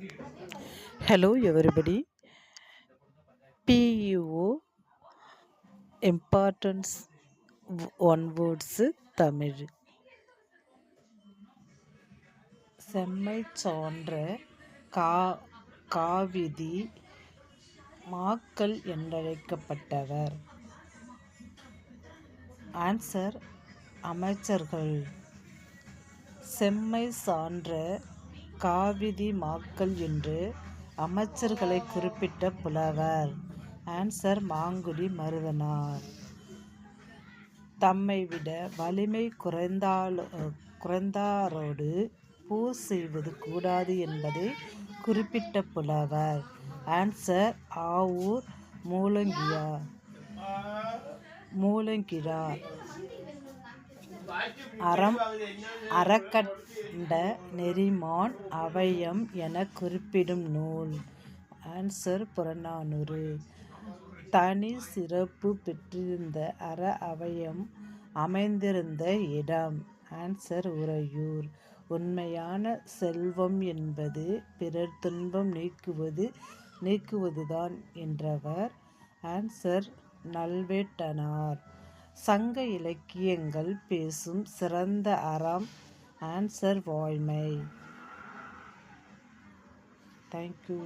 Hello everybody. PUO importance one words Tamil. செம்மை சான்ற கா காவிதி மாக்கள் என்றழைக்கப்பட்டவர். ஆன்சர் அமைச்சர்கள். செம்மை சான்ற காவிதி மாக்கள் என்று அமைச்சர்களை குறிப்பிட்ட புலவர். ஆன்சர் மாங்குடி மருதனார். தம்மை விட வலிமை குறைந்தாரோடு போர் செய்வது கூடாது என்பதை குறிப்பிட்ட புலவர். ஆன்சர் ஆவூர் மூலங்கிழார். அறக்கண்ட நெறிமான் அவையம் என குறிப்பிடும் நூல். ஆன்சர் புறநானூறு. தனி சிறப்பு பெற்றிருந்த அற அவையம் அமைந்திருந்த இடம். ஆன்சர் உறையூர். உண்மையான செல்வம் என்பது பிறர் துன்பம் நீக்குவதுதான் என்றவர். ஆன்சர் நல்வேட்டனார். சங்க இலக்கியங்கள் பேசும் சிறந்த அறம். ஆன்சர் வாய்மை. தேங்க்யூ.